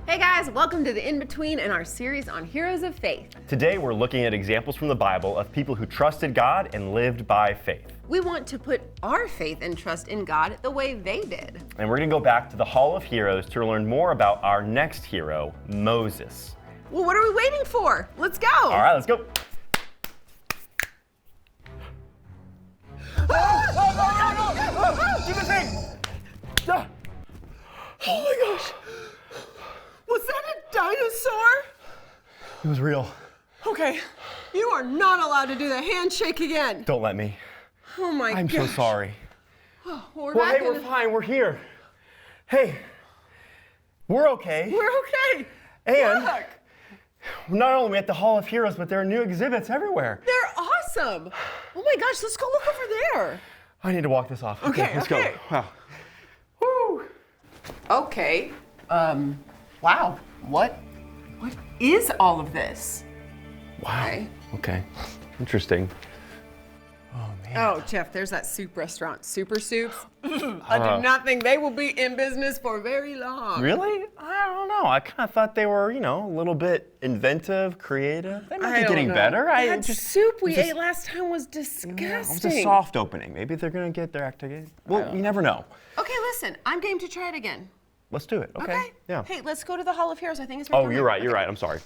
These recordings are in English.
Hey guys, welcome to The In-Between and our series on Heroes of Faith. Today we're looking at examples from the Bible of people who trusted God and lived by faith. We want to put our faith and trust in God the way they did. And we're going to go back to the Hall of Heroes to learn more about our next hero, Moses. Well, what are we waiting for? Let's go! All right, let's go. Do the thing! Oh my gosh! Was that a dinosaur? It was real. Okay, you are not allowed to do the handshake again. Don't let me. Oh my gosh. I'm so sorry. Well, We're fine. We're here. Hey, we're okay. We're okay. And Look, not only are we at the Hall of Heroes, but there are new exhibits everywhere. they're awesome. Oh my gosh, let's go look over there. I need to walk this off. Okay, let's okay. go. Wow. Woo! Okay, wow. What is all of this? Wow. Okay. Interesting. Oh, man. Oh, Jeff, there's that soup restaurant, Super Soups. I do not think they will be in business for very long. Really? I don't know. I kind of thought they were, a little bit inventive, creative. They might be getting better. That soup we ate last time was disgusting. Yeah, it was a soft opening. Maybe they're going to get their act together. Well, you never know. Okay, listen, I'm game to try it again. Let's do it. Okay. Yeah. Hey, let's go to the Hall of Heroes. I think it's right Oh, down you're there. right. You're right. I'm sorry.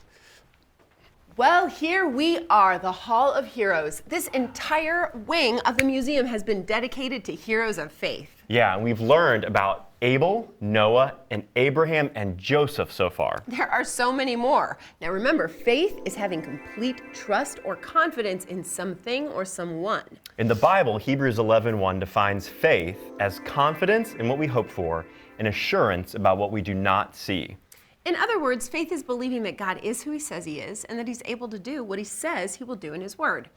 Well, here we are, the Hall of Heroes. This entire wing of the museum has been dedicated to heroes of faith. Yeah, and we've learned about Abel, Noah, and Abraham and Joseph so far. There are so many more. Now remember, faith is having complete trust or confidence in something or someone. In the Bible, Hebrews 11:1 defines faith as confidence in what we hope for and assurance about what we do not see. In other words, faith is believing that God is who he says he is and that he's able to do what he says he will do in his word.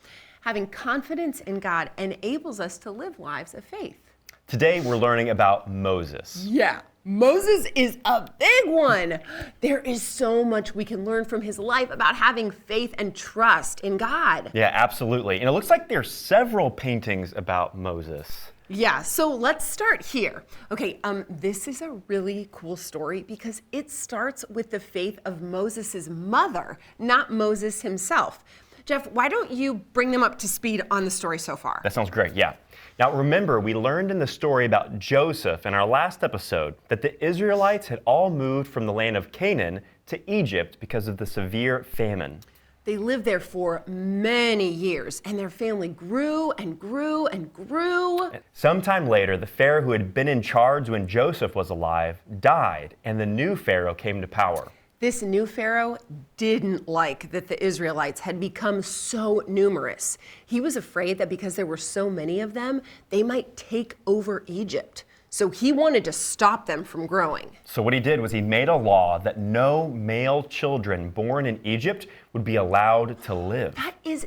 Having confidence in God enables us to live lives of faith. Today, we're learning about Moses. Yeah, Moses is a big one. There is so much we can learn from his life about having faith and trust in God. Yeah, absolutely. And it looks like there's several paintings about Moses. Yeah, so let's start here. Okay, this is a really cool story because it starts with the faith of Moses' mother, not Moses himself. Jeff, why don't you bring them up to speed on the story so far? That sounds great, yeah. Now remember, we learned in the story about Joseph in our last episode that the Israelites had all moved from the land of Canaan to Egypt because of the severe famine. They lived there for many years, and their family grew and grew and grew. Sometime later, the Pharaoh who had been in charge when Joseph was alive died, and the new Pharaoh came to power. This new Pharaoh didn't like that the Israelites had become so numerous. He was afraid that because there were so many of them, they might take over Egypt. So he wanted to stop them from growing. So what he did was he made a law that no male children born in Egypt would be allowed to live. That is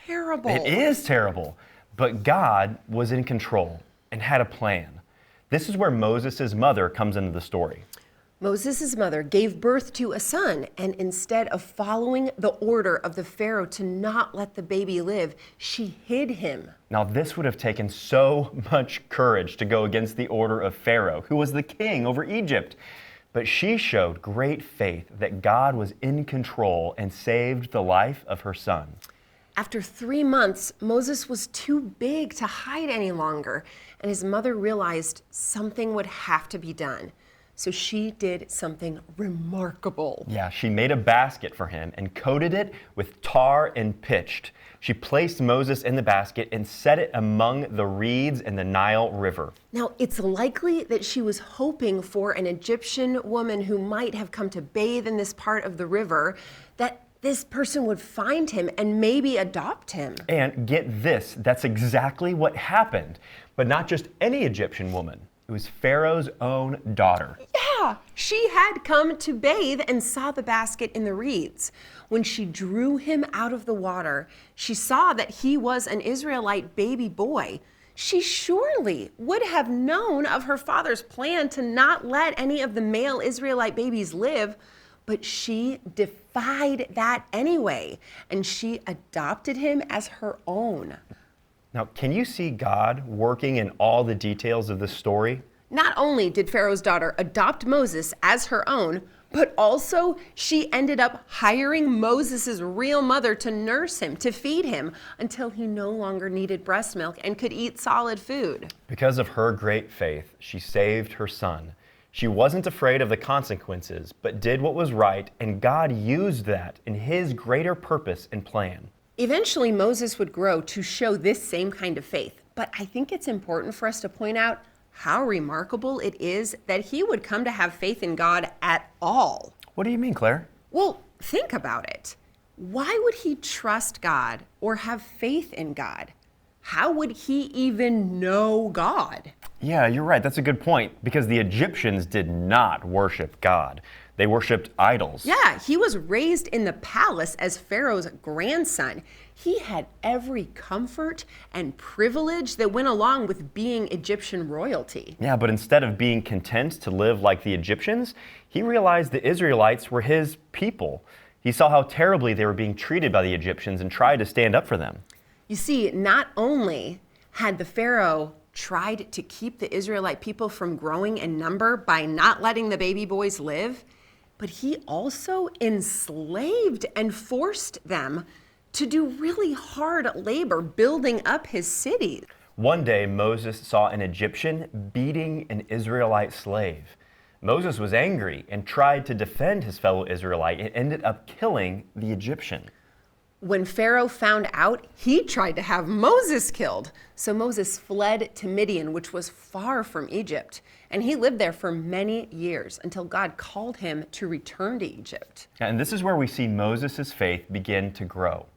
terrible. It is terrible, but God was in control and had a plan. This is where Moses' mother comes into the story. Moses' mother gave birth to a son, and instead of following the order of the Pharaoh to not let the baby live, she hid him. Now, this would have taken so much courage to go against the order of Pharaoh, who was the king over Egypt. But she showed great faith that God was in control and saved the life of her son. After 3 months, Moses was too big to hide any longer, and his mother realized something would have to be done. So she did something remarkable. Yeah, she made a basket for him and coated it with tar and pitch. She placed Moses in the basket and set it among the reeds in the Nile River. Now, it's likely that she was hoping for an Egyptian woman who might have come to bathe in this part of the river, that this person would find him and maybe adopt him. And get this, that's exactly what happened. But not just any Egyptian woman. It was Pharaoh's own daughter. Yeah, she had come to bathe and saw the basket in the reeds. When she drew him out of the water, she saw that he was an Israelite baby boy. She surely would have known of her father's plan to not let any of the male Israelite babies live, but she defied that anyway, and she adopted him as her own. Now, can you see God working in all the details of this story? Not only did Pharaoh's daughter adopt Moses as her own, But also, she ended up hiring Moses' real mother to nurse him, to feed him, until he no longer needed breast milk and could eat solid food. Because of her great faith, she saved her son. She wasn't afraid of the consequences, but did what was right, and God used that in his greater purpose and plan. Eventually, Moses would grow to show this same kind of faith. But I think it's important for us to point out how remarkable it is that he would come to have faith in God at all. What do you mean, Claire? Well, think about it. Why would he trust God or have faith in God? How would he even know God? Yeah, you're right. That's a good point, because the Egyptians did not worship God. They worshiped idols. Yeah, he was raised in the palace as Pharaoh's grandson. He had every comfort and privilege that went along with being Egyptian royalty. Yeah, but instead of being content to live like the Egyptians, he realized the Israelites were his people. He saw how terribly they were being treated by the Egyptians and tried to stand up for them. You see, not only had the Pharaoh tried to keep the Israelite people from growing in number by not letting the baby boys live, but he also enslaved and forced them to do really hard labor building up his city. One day, Moses saw an Egyptian beating an Israelite slave. Moses was angry and tried to defend his fellow Israelite and ended up killing the Egyptian. When Pharaoh found out, he tried to have Moses killed. So Moses fled to Midian, which was far from Egypt. And he lived there for many years until God called him to return to Egypt. And this is where we see Moses' faith begin to grow.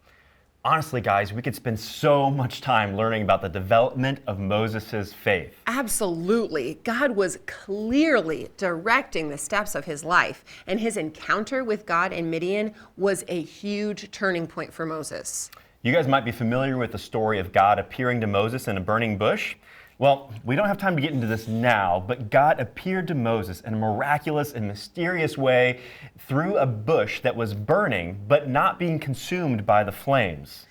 Honestly, guys, we could spend so much time learning about the development of Moses' faith. Absolutely. God was clearly directing the steps of his life, and his encounter with God in Midian was a huge turning point for Moses. You guys might be familiar with the story of God appearing to Moses in a burning bush. Well, we don't have time to get into this now, but God appeared to Moses in a miraculous and mysterious way through a bush that was burning, but not being consumed by the flames.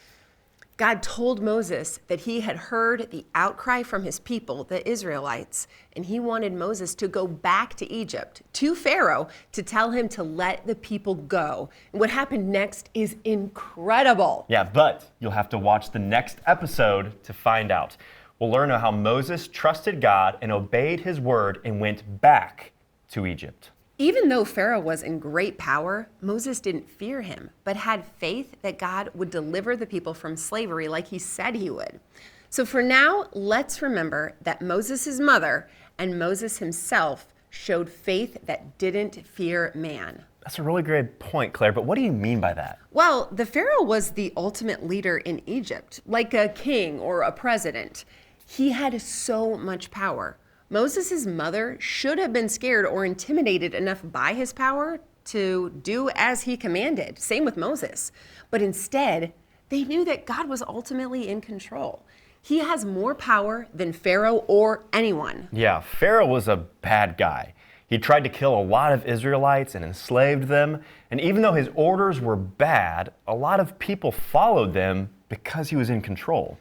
God told Moses that he had heard the outcry from his people, the Israelites, and he wanted Moses to go back to Egypt, to Pharaoh, to tell him to let the people go. And what happened next is incredible. Yeah, but you'll have to watch the next episode to find out. We'll learn how Moses trusted God and obeyed his word and went back to Egypt. Even though Pharaoh was in great power, Moses didn't fear him, but had faith that God would deliver the people from slavery like he said he would. So for now, let's remember that Moses' mother and Moses himself showed faith that didn't fear man. That's a really great point, Claire, but what do you mean by that? Well, the Pharaoh was the ultimate leader in Egypt, like a king or a president. He had so much power. Moses' mother should have been scared or intimidated enough by his power to do as he commanded. Same with Moses. But instead, they knew that God was ultimately in control. He has more power than Pharaoh or anyone. Yeah, Pharaoh was a bad guy. He tried to kill a lot of Israelites and enslaved them. And even though his orders were bad, a lot of people followed them because he was in control.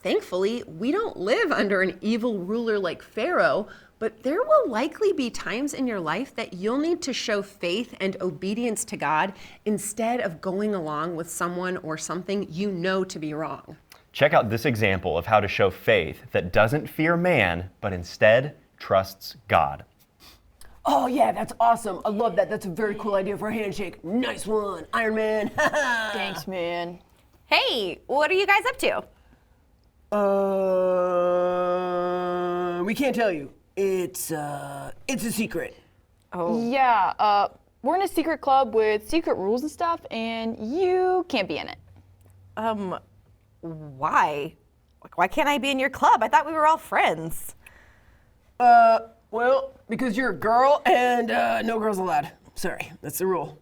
Thankfully, we don't live under an evil ruler like Pharaoh, but there will likely be times in your life that you'll need to show faith and obedience to God instead of going along with someone or something you know to be wrong. Check out this example of how to show faith that doesn't fear man, but instead trusts God. Oh yeah, that's awesome. I love that. That's a very cool idea for a handshake. Nice one, Iron Man. Thanks, man. Hey, what are you guys up to? We can't tell you. It's a secret. Yeah, we're in a secret club with secret rules and stuff, and you can't be in it. Why? Why can't I be in your club? I thought we were all friends. Well, because you're a girl and no girls allowed. Sorry, that's the rule.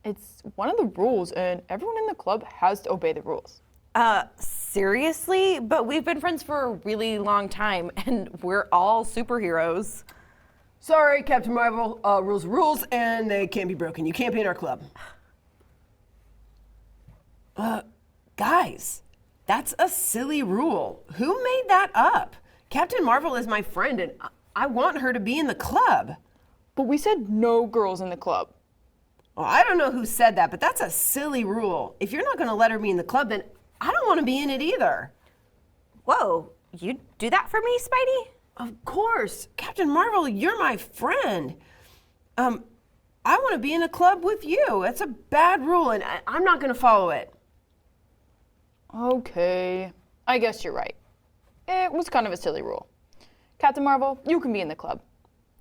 It's one of the rules, and everyone in the club has to obey the rules. Seriously? But we've been friends for a really long time, and we're all superheroes. Sorry, Captain Marvel. Rules are rules, and they can't be broken. You can't be in our club. Guys, that's a silly rule. Who made that up? Captain Marvel is my friend, and I want her to be in the club. But we said no girls in the club. Well, I don't know who said that, but that's a silly rule. If you're not going to let her be in the club, then I don't want to be in it either. Whoa, you'd do that for me, Spidey? Of course. Captain Marvel, you're my friend. I want to be in a club with you. That's a bad rule, and I'm not going to follow it. Okay, I guess you're right. It was kind of a silly rule. Captain Marvel, you can be in the club.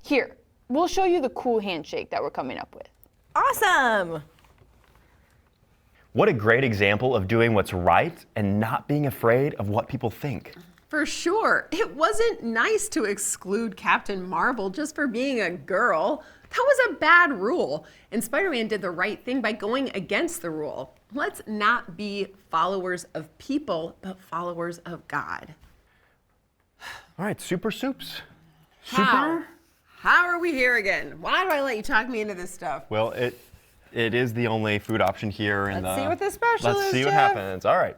Here, we'll show you the cool handshake that we're coming up with. Awesome! What a great example of doing what's right and not being afraid of what people think. For sure. It wasn't nice to exclude Captain Marvel just for being a girl. That was a bad rule. And Spider-Man did the right thing by going against the rule. Let's not be followers of people, but followers of God. All right, Super Soups. How are we here again? Why do I let you talk me into this stuff? Well, it is the only food option here. Let's see what the special Let's is, see what Jeff. happens. All right.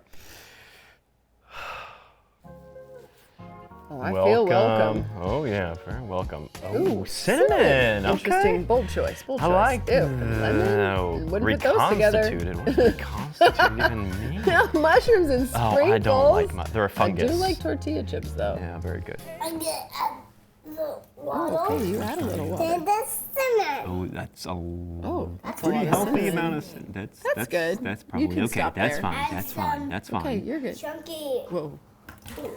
Oh, I feel welcome. Oh yeah, very welcome. Oh, cinnamon. Interesting. Okay. Bold choice. Bold I choice. like Ew, lemon. Wouldn't put those together. Reconstituted. What does reconstituted even mean? Mushrooms and sprinkles. Oh, I don't like they're a fungus. I do like tortilla chips though. Yeah, very good. I'm gonna add the water. Okay, you add a little water. And the cinnamon. Oh, that's a That's a pretty lot of healthy cinnamon. amount of cinnamon. That's good. That's You probably can okay. stop That's there. fine. That's fine. That's fine. Okay, you're good. Chunky. Whoa.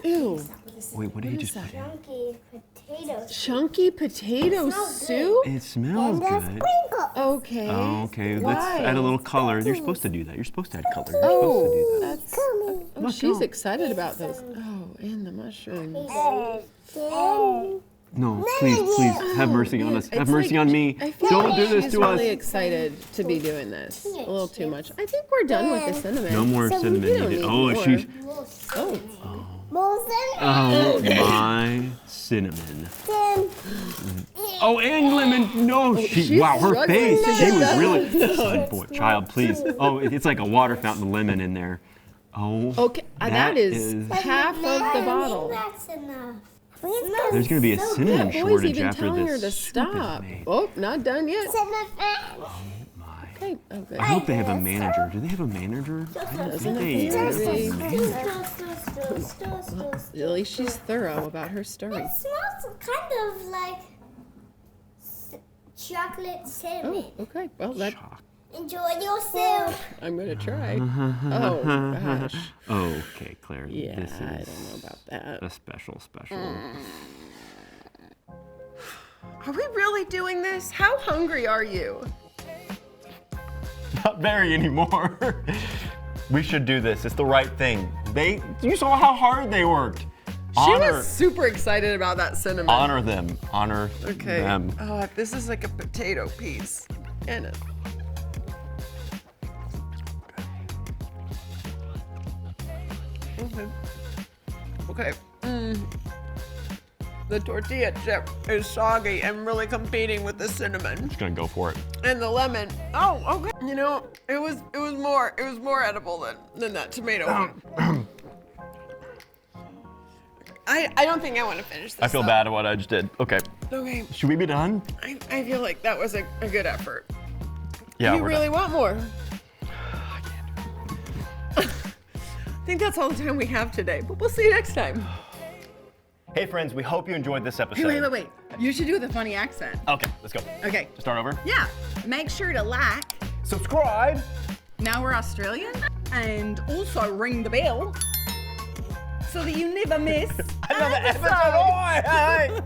Ew. Wait, what did you just put in? Chunky potatoes. Chunky potato smells soup? It smells And the good. sprinkles. Okay. Oh, okay, Why? let's add a little color. You're supposed to do that. You're supposed to add color. You're Oh, supposed to do that. that's. Come Oh, she's excited about those. Oh, and the mushrooms. on. No, please, have mercy on us. Have It's mercy like- on me. I feel Don't like do this she's to us. really excited to be doing this. A little too much. I think we're done with the cinnamon. No more So we cinnamon don't needed. need Oh, more. she's. Oh, More cinnamon. Oh my cinnamon. Oh, and lemon. No, she's wow, her struggling face. to She get was that. really. Boy, child, please. Oh, it's like a water fountain lemon in there. Oh. okay. That is half of the bottle. That's enough. There's gonna be a cinnamon Boy's shortage even after telling her this to soup is stop. made. Oh, not done yet. Cinnamon. My. Okay. Okay. I hope they have a manager. Do they have a manager? I don't think they appear do. to be. It At least she's thorough about her story. smells kind of like chocolate cinnamon. Oh, okay. Well, that Enjoy your soup. I'm gonna try. Oh gosh. Okay, Claire. Yeah, This I is don't know about that. a special. Are we really doing this? How hungry are you? Not very anymore. We should do this. It's the right thing. You saw how hard they worked. She was super excited about that cinnamon. Honor them. Honor Okay. them. Oh, this is like a potato piece. And it. Okay. The tortilla chip is soggy and really competing with the cinnamon Just gonna go for it. and the lemon. Oh, okay. You know, it was more edible than that tomato one. I don't think I want to finish this. I feel though. bad at what I just did. Okay. Okay. Should we be done? I feel like that was a good effort. Yeah, You we're really done. want more? I think that's all the time we have today, but we'll see you next time. Hey friends, we hope you enjoyed this episode. Wait. You should do the funny accent. Okay, let's go. Okay. Start over. Yeah. Make sure to like. Subscribe. Now we're Australian. And also ring the bell so that you never miss Another episode. Oh, hey.